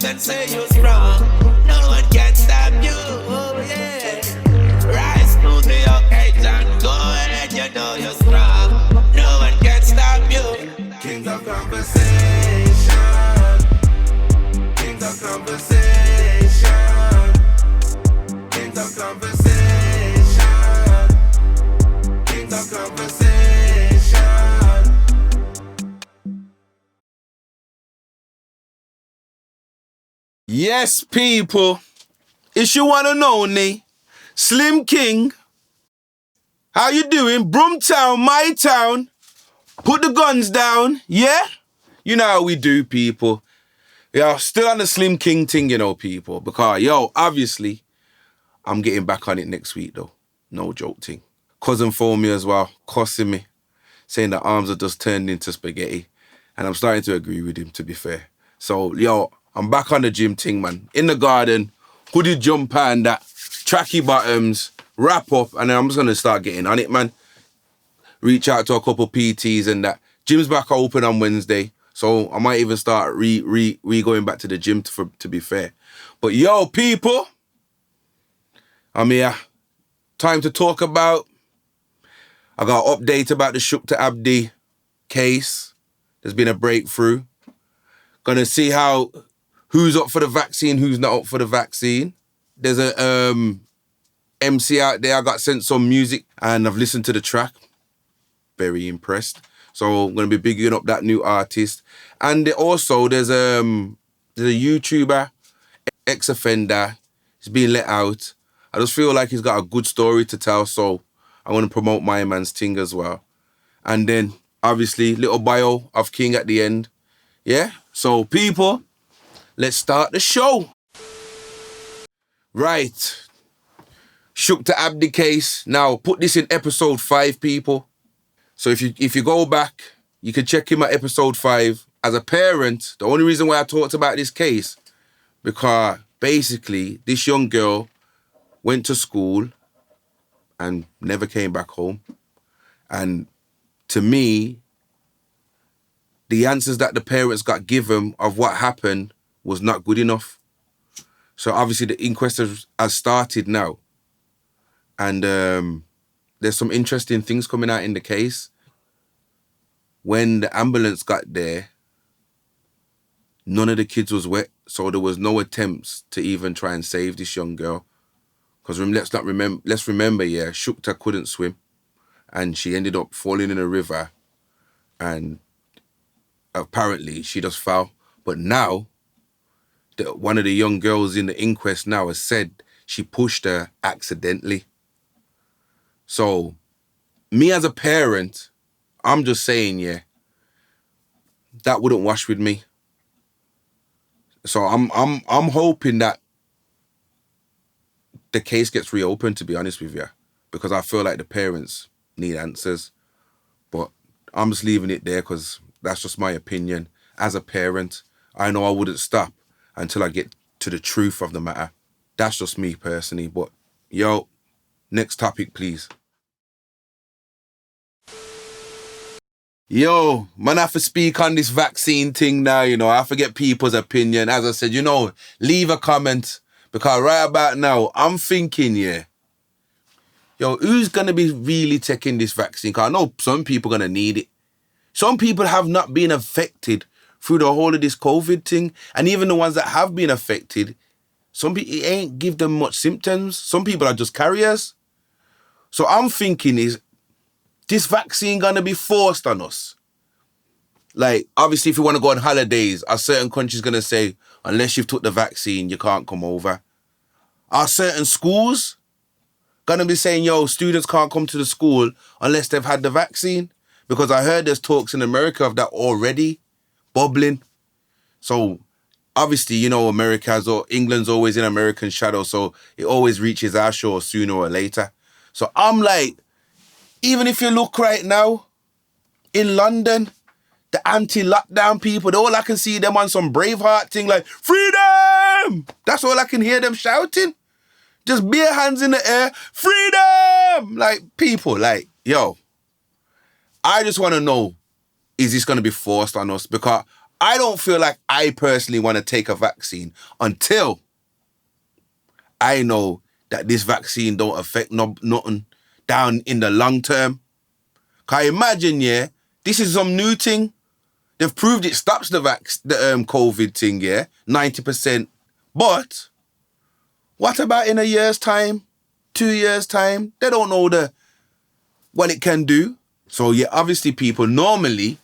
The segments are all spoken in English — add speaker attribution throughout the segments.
Speaker 1: up and say you're strong. No one can stop you, oh yeah. Rise to the occasion, go ahead, you know you're strong. No one can stop you. King of conversation, King of conversation, King of conversation, King of conversation.
Speaker 2: Yes, people, it's your one and only Slim King. How you doing? Broomtown, my town. Put the guns down, yeah? You know how we do, people. Yeah, still on the Slim King thing, you know, people. Because, obviously, I'm getting back on it next week, though. No joke thing. Cousin phoned me as well, cussing me, saying that arms are just turned into spaghetti. And I'm starting to agree with him, to be fair. So, I'm back on the gym thing, man. In the garden, hoodie jumper and that, tracky bottoms, wrap up, and then I'm just going to start getting on it, man. Reach out to a couple PTs and that. Gym's back open on Wednesday, so I might even start going back to the gym to be fair. But people, I'm here. Time to talk about, I got an update about the Shook to Abdi case. There's been a breakthrough. Gonna see who's up for the vaccine, who's not up for the vaccine. There's a MC out there. I got sent some music and I've listened to the track. Very impressed. So I'm going to be bigging up that new artist. And also there's a YouTuber, ex-offender. He's being let out. I just feel like he's got a good story to tell. So I want to promote my man's thing as well. And then obviously little bio of King at the end. Yeah? So people, let's start the show. Right. Shook to Abdi case. Now, put this in episode 5, people. So if you go back, you can check him at episode 5. As a parent, the only reason why I talked about this case, because basically this young girl went to school and never came back home. And to me, the answers that the parents got given of what happened was not good enough. So obviously the inquest has started now. And there's some interesting things coming out in the case. When the ambulance got there, none of the kids was wet, so there was no attempts to even try and save this young girl. Because let's remember, Shukta couldn't swim, and she ended up falling in a river, and apparently she just fell. But now, one of the young girls in the inquest now has said she pushed her accidentally. So, me as a parent, I'm just saying, that wouldn't wash with me. So I'm hoping that the case gets reopened, to be honest with you, because I feel like the parents need answers. But I'm just leaving it there because that's just my opinion. As a parent, I know I wouldn't stop until I get to the truth of the matter. That's just me personally. But next topic, please. Man, I have to speak on this vaccine thing now, I have to get people's opinion. As I said, leave a comment, because right about now, I'm thinking, who's going to be really taking this vaccine? Because I know some people are going to need it. Some people have not been affected through the whole of this COVID thing. And even the ones that have been affected, some people, it ain't give them much symptoms. Some people are just carriers. So I'm thinking, is this vaccine going to be forced on us? Like, obviously, if you want to go on holidays, are certain countries going to say, unless you've took the vaccine, you can't come over? Are certain schools going to be saying, students can't come to the school unless they've had the vaccine? Because I heard there's talks in America of that already bubbling. So, obviously, England's always in American shadow, so it always reaches our shore sooner or later. So I'm like, even if you look right now, in London, the anti-lockdown people, all I can see them on some Braveheart thing like, freedom! That's all I can hear them shouting. Just bare hands in the air, freedom! Like, people, I just want to know, is this going to be forced on us? Because I don't feel like I personally want to take a vaccine until I know that this vaccine don't affect nothing down in the long term. Can you imagine, yeah, this is some new thing. They've proved it stops the COVID thing, yeah, 90%. But what about in a year's time, 2 years' time? They don't know what it can do. So yeah, obviously people normally,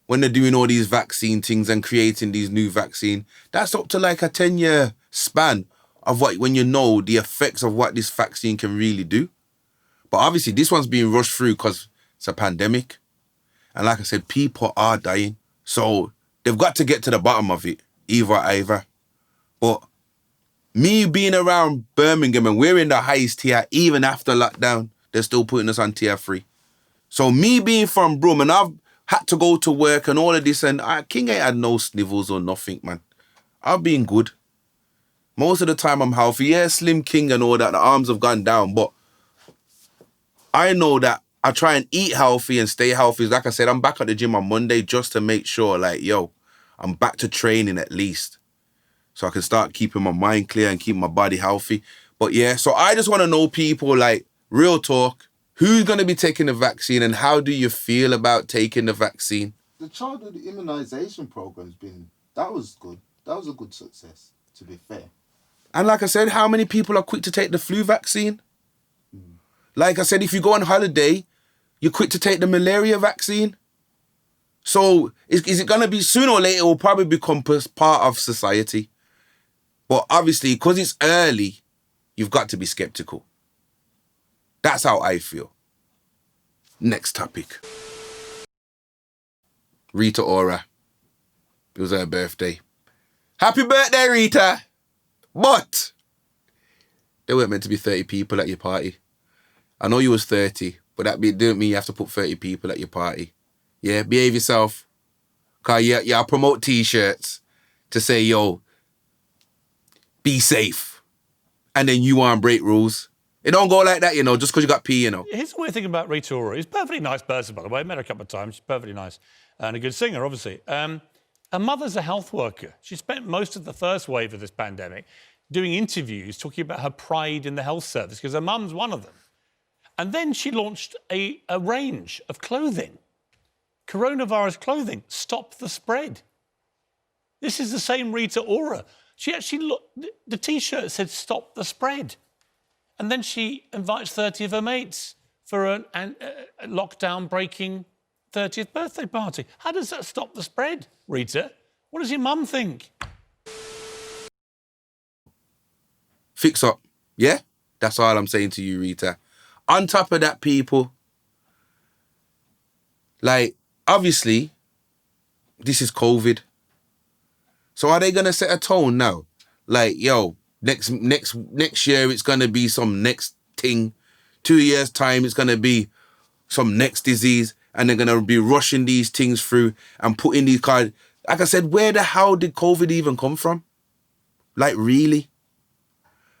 Speaker 2: when they're doing all these vaccine things and creating these new vaccine, that's up to like a 10-year span of when you know the effects of what this vaccine can really do. But obviously this one's being rushed through because it's a pandemic. And like I said, people are dying. So they've got to get to the bottom of it, either. But me being around Birmingham and we're in the highest tier, even after lockdown, they're still putting us on tier 3. So me being from Brum and I've had to go to work and all of this, and King ain't had no snivels or nothing, man. I've been good. Most of the time I'm healthy. Yeah, Slim King and all that, the arms have gone down, but I know that I try and eat healthy and stay healthy. Like I said, I'm back at the gym on Monday just to make sure, like, yo, I'm back to training at least. So I can start keeping my mind clear and keep my body healthy. But yeah, so I just want to know people, like, real talk, who's going to be taking the vaccine and how do you feel about taking the vaccine?
Speaker 3: The childhood immunisation program's that was good. That was a good success, to be fair.
Speaker 2: And like I said, how many people are quick to take the flu vaccine? Like I said, if you go on holiday, you're quick to take the malaria vaccine. So is it going to be sooner or later, it will probably become part of society. But obviously, because it's early, you've got to be skeptical. That's how I feel. Next topic. Rita Ora. It was her birthday. Happy birthday, Rita! But there weren't meant to be 30 people at your party. I know you was 30, but that didn't mean you have to put 30 people at your party. Yeah, behave yourself. Because I promote T-shirts to say, yo, be safe. And then you want to break rules. It don't go like that, just because you got pee,
Speaker 4: Here's the weird thing about Rita Ora. He's a perfectly nice person, by the way. I met her a couple of times. She's perfectly nice. And a good singer, obviously. Her mother's a health worker. She spent most of the first wave of this pandemic doing interviews talking about her pride in the health service, because her mum's one of them. And then she launched a range of clothing. Coronavirus clothing. Stop the spread. This is the same Rita Ora. She actually the T-shirt said stop the spread. And then she invites 30 of her mates for a lockdown breaking 30th birthday party. How does that stop the spread, Rita? What does your mum think?
Speaker 2: Fix up. Yeah? That's all I'm saying to you, Rita. On top of that, people, like, obviously, this is COVID. So are they going to set a tone now? Like, yo, next year it's going to be some next thing. 2 years' time it's going to be some next disease. And they're going to be rushing these things through and putting these cards. Like I said, where the hell did COVID even come from? Like, really?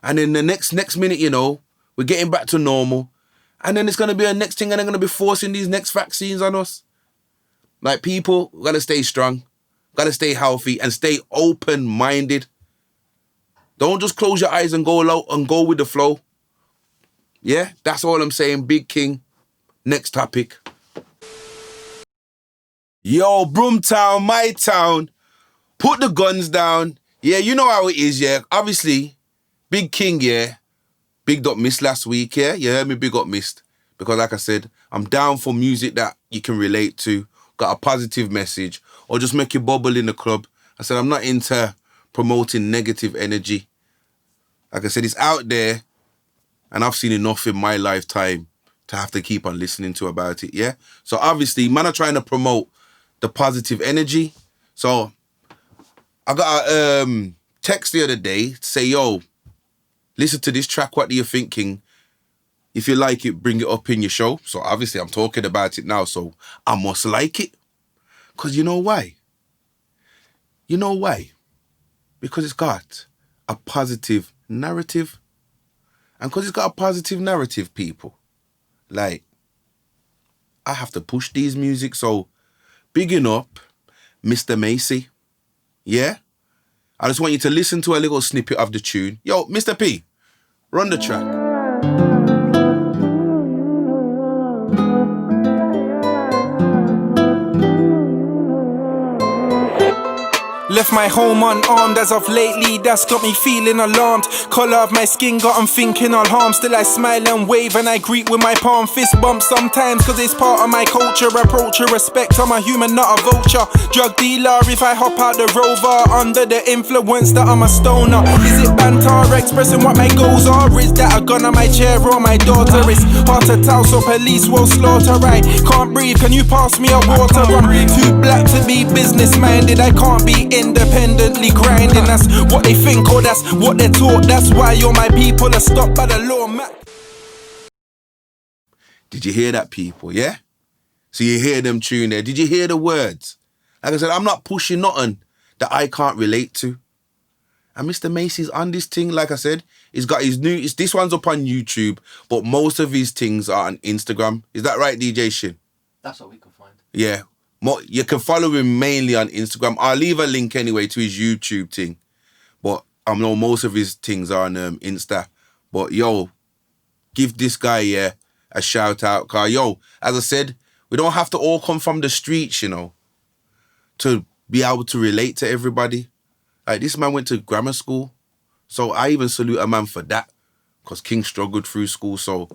Speaker 2: And then the next minute, we're getting back to normal. And then it's going to be a next thing and they're going to be forcing these next vaccines on us. Like, people, we got to stay strong. Got to stay healthy and stay open-minded. Don't just close your eyes and go low and go with the flow. Yeah, that's all I'm saying. Big King. Next topic. Yo, Broomtown, my town. Put the guns down. Yeah, you know how it is, yeah. Obviously, Big King, yeah. Big up Missed last week, yeah. You heard me big up Missed. Because like I said, I'm down for music that you can relate to, got a positive message, or just make you bubble in the club. I said, I'm not into promoting negative energy. Like I said, it's out there, and I've seen enough in my lifetime to have to keep on listening to about it, yeah? So obviously, man are trying to promote the positive energy. So I got a text the other day to say, yo, listen to this track, what are you thinking? If you like it, bring it up in your show. So obviously I'm talking about it now, so I must like it. Because you know why? You know why? Because it's got a positive narrative. And because it's got a positive narrative, people, like, I have to push these music. So bigging up Mr. Macy. Yeah? I just want you to listen to a little snippet of the tune. Yo, Mr. P, run the track.
Speaker 5: Left my home unarmed as of lately, that's got me feeling alarmed. Colour of my skin got 'em thinking I'll harm. Still I smile and wave and I greet with my palm. Fist bump sometimes cause it's part of my culture. Approach and respect, I'm a human not a vulture. Drug dealer if I hop out the Rover. Under the influence that I'm a stoner. Is it banter expressing what my goals are? Is that a gun on my chair or my daughter? It's hard to tell so police will slaughter. I can't breathe, can you pass me a water? I'm too black to be business minded. I can't be independently grinding, that's what they think or that's what they're taught. That's why all my people are stopped by the law.
Speaker 2: Did you hear that, people? Yeah? So you hear them tune there. Did you hear the words? Like I said, I'm not pushing nothing that I can't relate to. And Mr. Macy's on this thing, like I said, he's got his new, this one's up on YouTube, but most of his things are on Instagram. Is that right, DJ Shin?
Speaker 6: That's what we can find.
Speaker 2: Yeah. You can follow him mainly on Instagram. I'll leave a link anyway to his YouTube thing. But I know most of his things are on Insta. But yo, give this guy a shout out. Cause yo, as I said, we don't have to all come from the streets, you know, to be able to relate to everybody. Like this man went to grammar school. So I even salute a man for that. Cause King struggled through school. So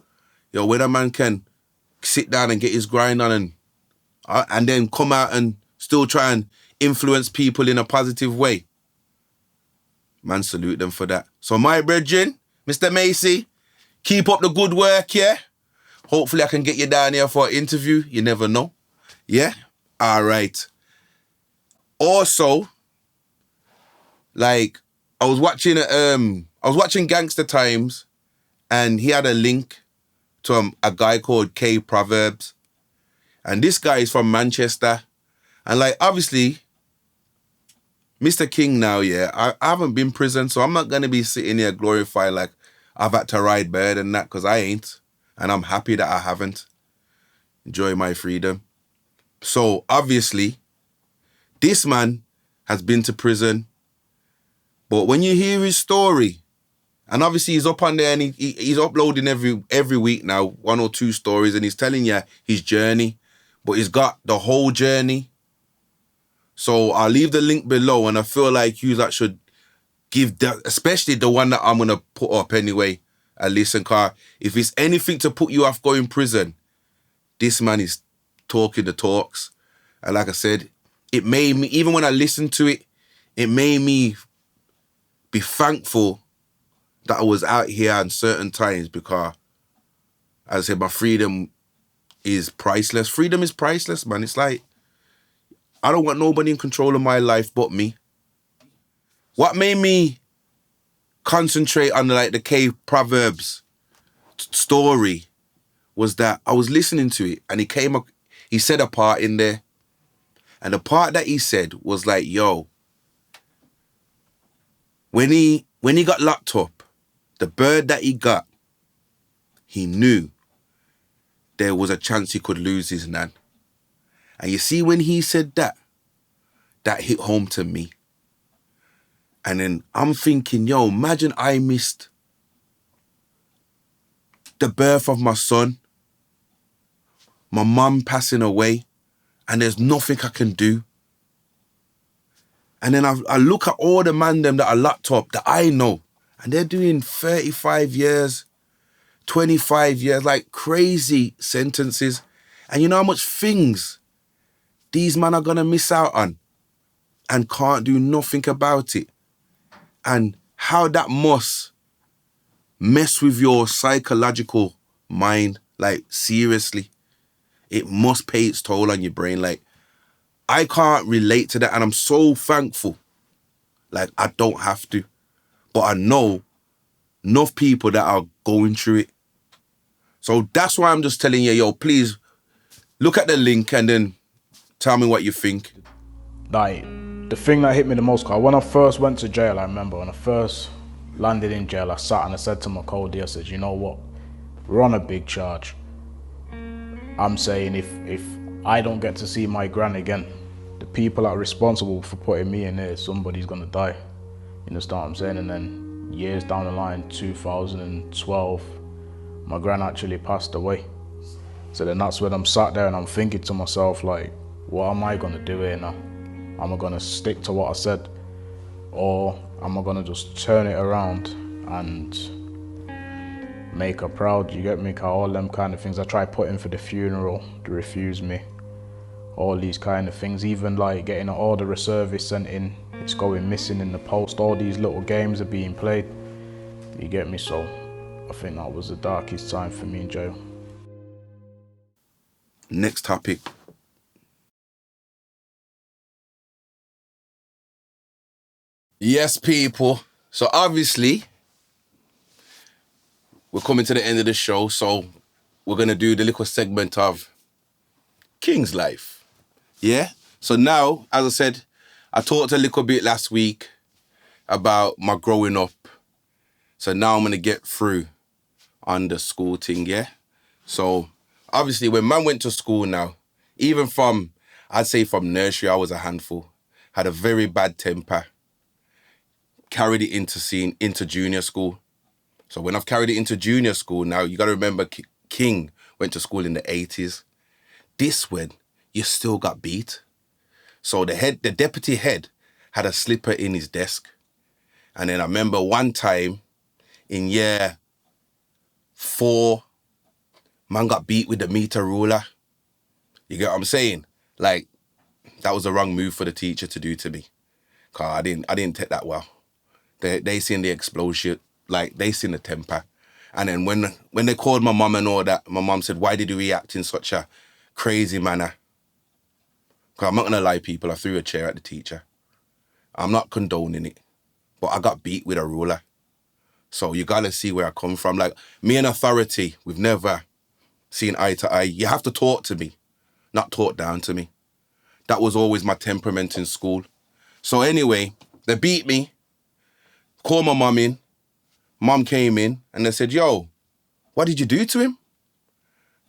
Speaker 2: yo, when a man can sit down and get his grind on and then come out and still try and influence people in a positive way. Man, salute them for that. So my brethren, Mr. Macy, keep up the good work, yeah? Hopefully I can get you down here for an interview. You never know. Yeah? All right. Also, like, I was watching Gangster Times and he had a link to a guy called K Proverbs. And this guy is from Manchester. And like, obviously, Mr. King now, yeah, I haven't been prison, so I'm not going to be sitting here glorifying like I've had to ride bird and that, because I ain't. And I'm happy that I haven't. Enjoy my freedom. So, obviously, this man has been to prison. But when you hear his story, and obviously he's up on there and he's uploading every week now, 1 or 2 stories, and he's telling you his journey. But he's got the whole journey. So I'll leave the link below, and I feel like you that should give that, especially the one that I'm going to put up anyway, a listen, car. If it's anything to put you off going prison, this man is talking the talks. And like I said, it made me, even when I listened to it, it made me be thankful that I was out here on certain times, because, as I said, my freedom is priceless. Freedom is priceless, man. It's like, I don't want nobody in control of my life but me. What made me concentrate on like the K Proverbs story was that I was listening to it and he said a part in there. And the part that he said was like, yo, when he got locked up, the bird that he got, he knew there was a chance he could lose his nan. And you see, when he said that, that hit home to me. And then I'm thinking, yo, imagine I missed the birth of my son, my mum passing away, and there's nothing I can do. And then I look at all the man them that are locked up that I know, and they're doing 35 years, 25 years, like crazy sentences. And you know how much things these men are going to miss out on and can't do nothing about it. And how that must mess with your psychological mind. Like, seriously, it must pay its toll on your brain. Like, I can't relate to that, and I'm so thankful. Like, I don't have to. But I know enough people that are going through it. So that's why I'm just telling you, yo, please look at the link and then tell me what you think.
Speaker 7: Like, the thing that hit me the most, cause when I first went to jail, I remember when I first landed in jail, I sat and I said to my co-D, I said, you know what, we're on a big charge. I'm saying if I don't get to see my gran again, the people that are responsible for putting me in there, somebody's gonna die. You understand what I'm saying? And then years down the line, 2012, my gran actually passed away. So then that's when I'm sat there and I'm thinking to myself, like, what am I gonna do here now? Am I gonna stick to what I said? Or am I gonna just turn it around and make her proud? You get me? All them kind of things. I tried putting for the funeral, they refused me. All these kind of things, even like getting an order of service sent in, it's going missing in the post. All these little games are being played. You get me? So I think that was the darkest time for me in jail.
Speaker 2: Next topic. Yes, people. So obviously, we're coming to the end of the show, so we're going to do the little segment of King's life. Yeah? So now, as I said, I talked a little bit last week about my growing up. So now I'm going to get through on the school thing, yeah? So obviously, when man went to school now, even from, I'd say from nursery, I was a handful. Had a very bad temper. Carried it into junior school. So when I've carried it into junior school now, you got to remember King went to school in the 80s. This when you still got beat. So the deputy head had a slipper in his desk. And then I remember one time in year 4, man got beat with the meter ruler. You get what I'm saying? Like, that was the wrong move for the teacher to do to me. Cause I didn't take that well. They seen the explosion, like they seen the temper. And then when they called my mum and all that, my mum said, why did you react in such a crazy manner? Because I'm not going to lie, people, I threw a chair at the teacher. I'm not condoning it, but I got beat with a ruler. So you got to see where I come from. Like, me and authority, we've never seen eye to eye. You have to talk to me, not talk down to me. That was always my temperament in school. So anyway, they beat me, called my mum in. Mum came in and they said, yo, what did you do to him?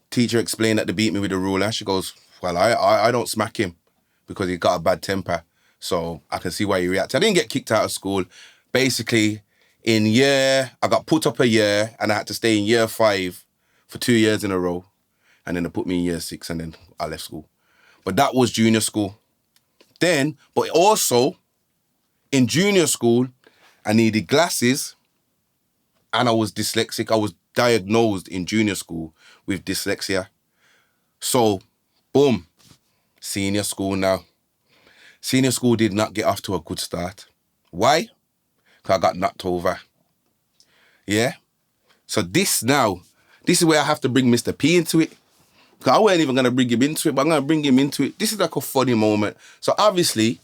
Speaker 2: Teacher explained that they beat me with a ruler. She goes, well, I don't smack him because he got a bad temper. So I can see why he reacted. I didn't get kicked out of school. Basically, I got put up a year and I had to stay in year 5 for 2 years in a row. And then they put me in year 6 and then I left school. But that was junior school. But also in junior school, I needed glasses and I was dyslexic. I was diagnosed in junior school with dyslexia. So, boom, senior school now. Senior school did not get off to a good start. Why? Because I got knocked over. Yeah? So this is where I have to bring Mr. P into it. Because I wasn't even going to bring him into it, but I'm going to bring him into it. This is like a funny moment. So obviously,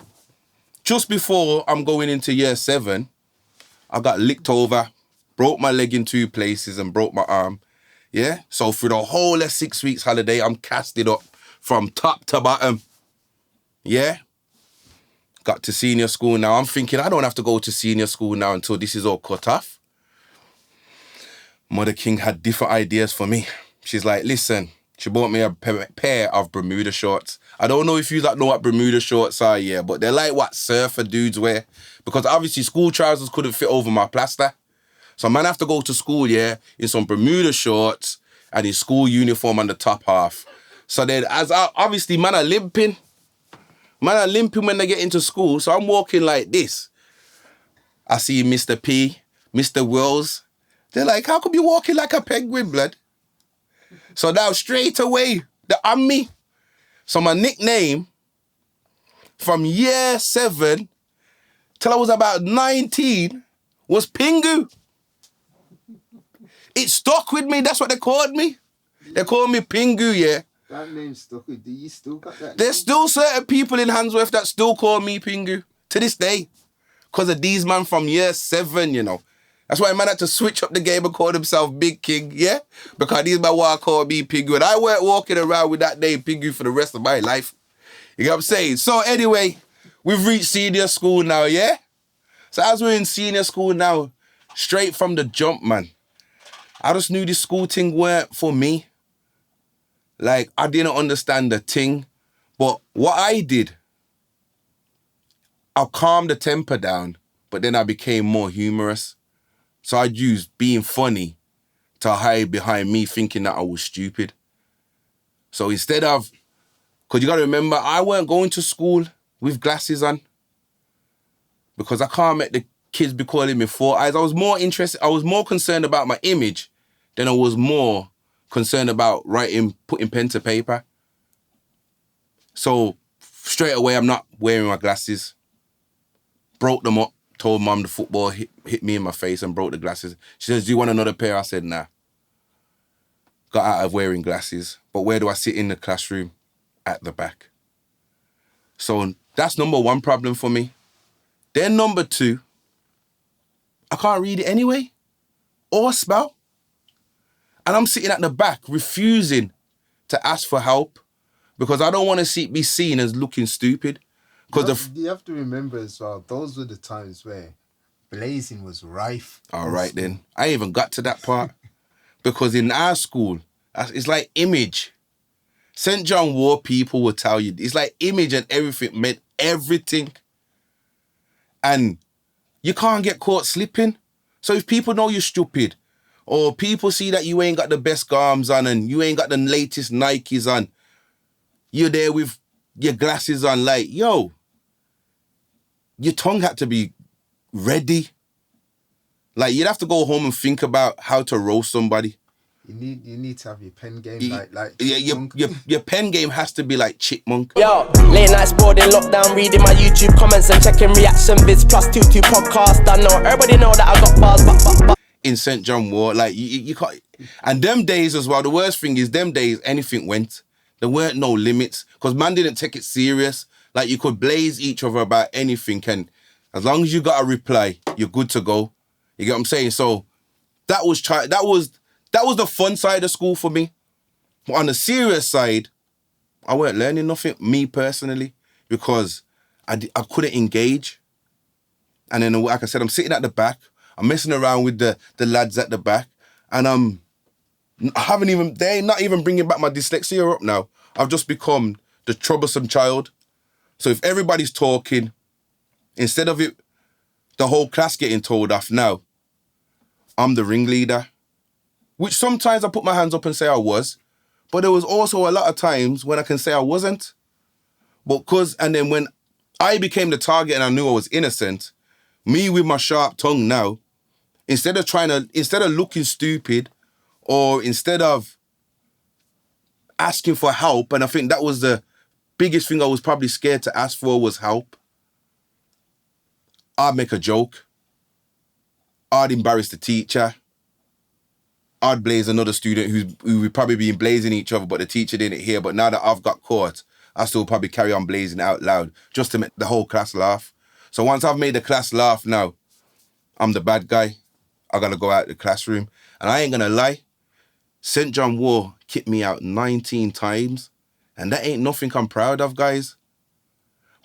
Speaker 2: just before I'm going into year 7, I got licked over, broke my leg in 2 places and broke my arm. Yeah? So for the whole 6 weeks holiday, I'm casted up from top to bottom. Yeah? Got to senior school now. I'm thinking I don't have to go to senior school now until this is all cut off. Mother King had different ideas for me. She's like, listen, she bought me a pair of Bermuda shorts. I don't know if you know what Bermuda shorts are, yeah, but they're like what surfer dudes wear. Because obviously school trousers couldn't fit over my plaster. So man have to go to school, yeah, in some Bermuda shorts and his school uniform on the top half. So then, obviously, man are limping. Man are limping when they get into school. So I'm walking like this. I see Mr. P, Mr. Wills. They're like, how come you walking like a penguin, blood? So now straight away, they're on me. So my nickname from year 7 till I was about 19 was Pingu. It stuck with me. That's what they called me. They called me Pingu, yeah.
Speaker 3: That name stuck with you. You still got that
Speaker 2: There's still certain people in Handsworth that still call me Pingu to this day. Because of these man from year 7, you know. That's why man had to switch up the game and call himself Big King, yeah? Because these man want to call me Pingu. And I weren't walking around with that name Pingu for the rest of my life. You get what I'm saying? So anyway, we've reached senior school now, yeah? So as we're in senior school now, straight from the jump, man, I just knew this school thing weren't for me. Like, I didn't understand the thing. But what I did I'll calm the temper down, but then I became more humorous. So I'd use being funny to hide behind me thinking that I was stupid. So instead of, because you got to remember, I weren't going to school with glasses on because I can't make the kids be calling me four eyes. I was more concerned about my image than I was more concerned about putting pen to paper. So straight away, I'm not wearing my glasses. Broke them up, told mum the football hit me in my face and broke the glasses. She says, do you want another pair? I said, nah. Got out of wearing glasses. But where do I sit in the classroom? At the back. So that's number one problem for me. Then number two, I can't read it anyway or spell. And I'm sitting at the back refusing to ask for help because I don't want to be seen as looking stupid.
Speaker 3: You have to remember as well, those were the times where blazing was rife.
Speaker 2: All right then. I even got to that part because in our school, it's like image. St. John War people will tell you, it's like image and everything meant everything. And you can't get caught slipping. So if people know you're stupid, or people see that you ain't got the best garms on and you ain't got the latest Nikes on, you're there with your glasses on, like, yo, your tongue had to be ready. Like, you'd have to go home and think about how to roast somebody.
Speaker 3: You need to have your pen game
Speaker 2: your pen game has to be like Chipmunk.
Speaker 6: Yo, late nights bored in lockdown, reading my YouTube comments and checking reaction vids plus 22 podcast. I know everybody know that I got bars.
Speaker 2: In St. John War, like you can't. And them days as well. The worst thing is them days anything went. There weren't no limits because man didn't take it serious. Like you could blaze each other about anything, and as long as you got a reply, you're good to go. You get what I'm saying? So that was the fun side of school for me. But on the serious side, I weren't learning nothing, me personally, because I couldn't engage. And then, like I said, I'm sitting at the back. I'm messing around with the lads at the back. And they're not even bringing back my dyslexia up now. I've just become the troublesome child. So if everybody's talking, instead of the whole class getting told off now, I'm the ringleader. Which sometimes I put my hands up and say I was, but there was also a lot of times when I can say I wasn't. And then when I became the target and I knew I was innocent, me with my sharp tongue now, instead of looking stupid, or instead of asking for help, and I think that was the biggest thing I was probably scared to ask for was help, I'd make a joke. I'd embarrass the teacher. I'd blaze another student who would probably be blazing each other, but the teacher didn't hear. But now that I've got caught, I still probably carry on blazing out loud just to make the whole class laugh. So once I've made the class laugh now, I'm the bad guy. I got to go out the classroom. And I ain't going to lie, St. John War kicked me out 19 times. And that ain't nothing I'm proud of, guys.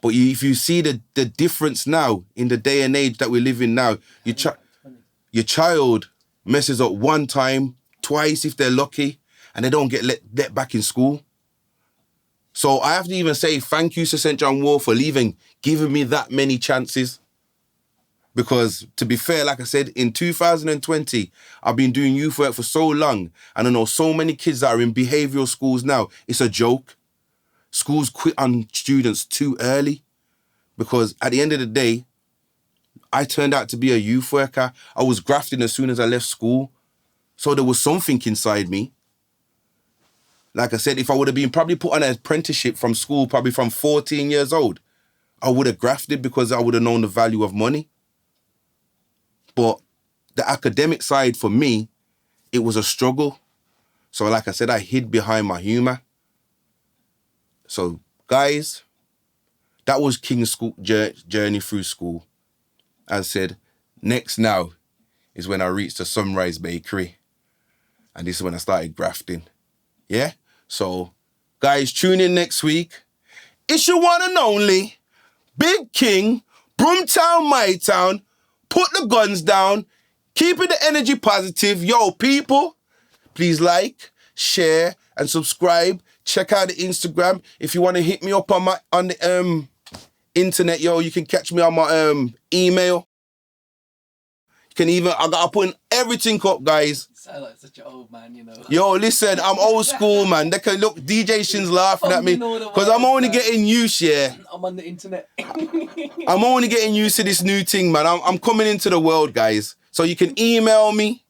Speaker 2: But if you see the difference now in the day and age that we live in now, your child messes up one time, twice if they're lucky, and they don't get let back in school. So I have to even say thank you to St. John War for giving me that many chances. Because to be fair, like I said, in 2020, I've been doing youth work for so long, and I know so many kids that are in behavioural schools now, it's a joke. Schools quit on students too early. Because at the end of the day, I turned out to be a youth worker. I was grafting as soon as I left school. So there was something inside me. Like I said, if I would have been probably put on an apprenticeship from school, probably from 14 years old, I would have grafted because I would have known the value of money. But the academic side for me, it was a struggle. So like I said, I hid behind my humour. So guys, that was King's school journey through school. As I said, next now is when I reached the Sunrise Bakery. And this is when I started grafting. Yeah? So, guys, tune in next week. It's your one and only Big King, Broomtown, my town. Put the guns down. Keeping the energy positive. Yo, people, please like, share, and subscribe. Check out the Instagram. If you want to hit me up on the internet, yo. You can catch me on my email. You can even, I gotta put everything up, guys.
Speaker 8: You sound like such an old man, you know.
Speaker 2: Yo, listen, I'm old school, man. They can look, DJ Shin's laughing at me because I'm only getting used, yeah.
Speaker 8: I'm on the internet.
Speaker 2: I'm only getting used to this new thing, man. I'm coming into the world, guys. So you can email me,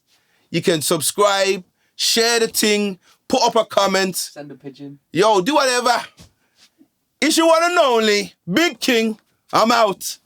Speaker 2: you can subscribe, share the thing, put up a comment.
Speaker 8: Send a pigeon.
Speaker 2: Yo, do whatever. It's your one and only, Big King. I'm out.